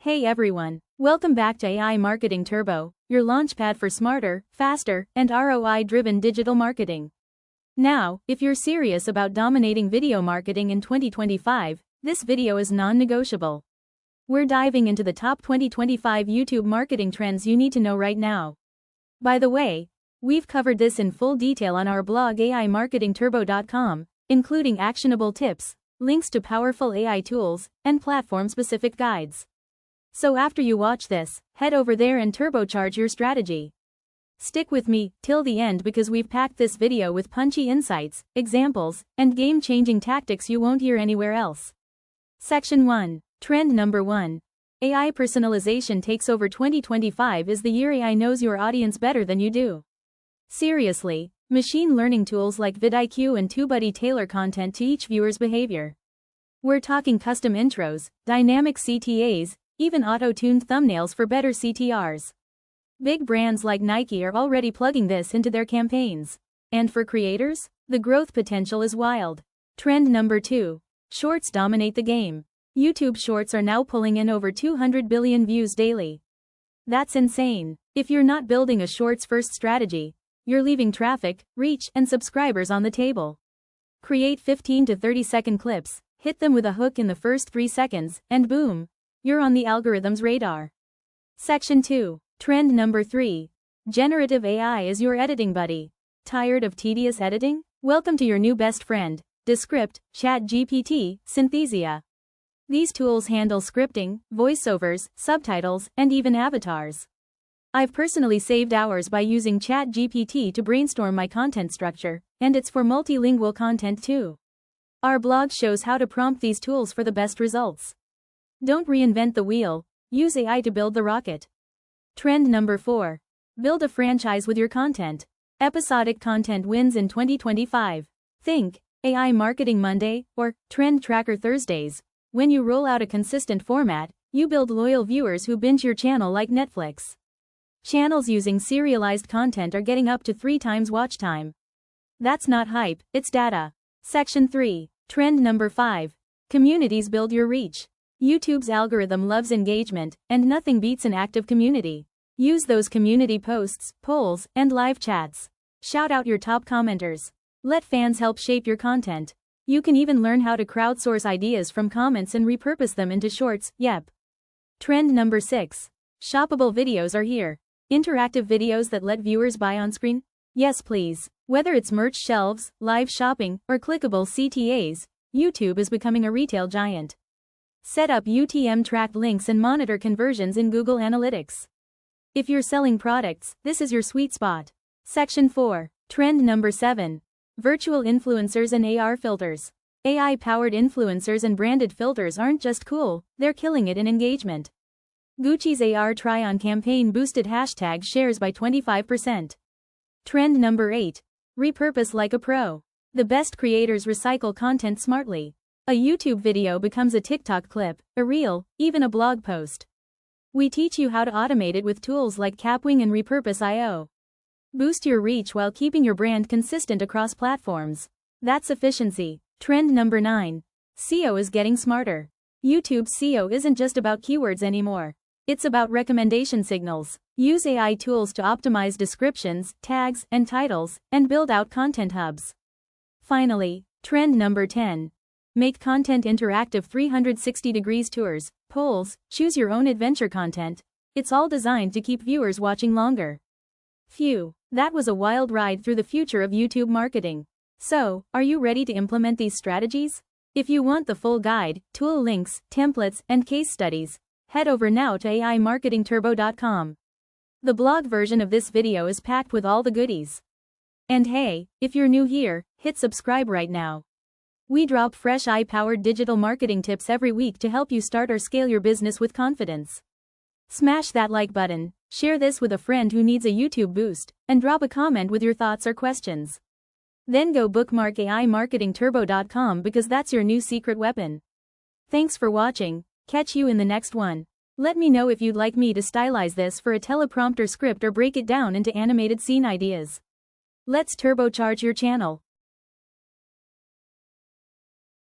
Hey everyone, welcome back to AI Marketing Turbo, your launchpad for smarter, faster, and ROI-driven digital marketing. Now, if you're serious about dominating video marketing in 2025, this video is non-negotiable. We're diving into the top 2025 YouTube marketing trends you need to know right now. By the way, we've covered this in full detail on our blog aimarketingturbo.com, including actionable tips, links to powerful AI tools, and platform-specific guides. So after you watch this, head over there and turbocharge your strategy. Stick with me till the end because we've packed this video with punchy insights, examples, and game-changing tactics you won't hear anywhere else. Section 1. Trend number 1. AI personalization takes over. 2025 is the year AI knows your audience better than you do. Seriously, machine learning tools like vidIQ and TubeBuddy tailor content to each viewer's behavior. We're talking custom intros, dynamic CTAs, even auto-tuned thumbnails for better CTRs. Big brands like Nike are already plugging this into their campaigns. And for creators, the growth potential is wild. Trend number 2. Shorts dominate the game. YouTube Shorts are now pulling in over 200 billion views daily. That's insane. If you're not building a Shorts-first strategy, you're leaving traffic, reach, and subscribers on the table. Create 15 to 30-second clips, hit them with a hook in the first 3 seconds, and boom, you're on the algorithm's radar. Section 2. Trend number 3. Generative AI is your editing buddy. Tired of tedious editing? Welcome to your new best friend, Descript, ChatGPT, Synthesia. These tools handle scripting, voiceovers, subtitles, and even avatars. I've personally saved hours by using ChatGPT to brainstorm my content structure, and it's for multilingual content too. Our blog shows how to prompt these tools for the best results. Don't reinvent the wheel, use AI to build the rocket. Trend number 4. Build a franchise with your content. Episodic content wins in 2025. Think AI Marketing Monday or Trend Tracker Thursdays. When you roll out a consistent format, you build loyal viewers who binge your channel like Netflix. Channels using serialized content are getting up to 3 times watch time. That's not hype, it's data. Section 3. Trend number 5. Communities build your reach. YouTube's algorithm loves engagement, and nothing beats an active community. Use those community posts, polls, and live chats. Shout out your top commenters. Let fans help shape your content. You can even learn how to crowdsource ideas from comments and repurpose them into shorts. Yep. Trend number 6. Shoppable videos are here. Interactive videos that let viewers buy on screen? Yes please. Whether it's merch shelves, live shopping, or clickable CTAs, YouTube is becoming a retail giant. Set up UTM-tracked links and monitor conversions in Google Analytics. If you're selling products, this is your sweet spot. Section 4. Trend number 7. Virtual influencers and AR filters. AI-powered influencers and branded filters aren't just cool, they're killing it in engagement. Gucci's AR try-on campaign boosted hashtag shares by 25%. Trend number 8. Repurpose like a pro. The best creators recycle content smartly. A YouTube video becomes a TikTok clip, a reel, even a blog post. We teach you how to automate it with tools like Capwing and Repurpose.io. Boost your reach while keeping your brand consistent across platforms. That's efficiency. Trend number 9. SEO is getting smarter. YouTube SEO isn't just about keywords anymore. It's about recommendation signals. Use AI tools to optimize descriptions, tags, and titles, and build out content hubs. Finally, trend number 10. Make content interactive. 360 degrees tours, polls, choose your own adventure content. It's all designed to keep viewers watching longer. Phew, that was a wild ride through the future of YouTube marketing. So, are you ready to implement these strategies? If you want the full guide, tool links, templates, and case studies, head over now to aimarketingturbo.com. The blog version of this video is packed with all the goodies. And hey, if you're new here, hit subscribe right now. We drop fresh AI-powered digital marketing tips every week to help you start or scale your business with confidence. Smash that like button, share this with a friend who needs a YouTube boost, and drop a comment with your thoughts or questions. Then go bookmark aimarketingturbo.com because that's your new secret weapon. Thanks for watching, catch you in the next one. Let me know if you'd like me to stylize this for a teleprompter script or break it down into animated scene ideas. Let's turbocharge your channel.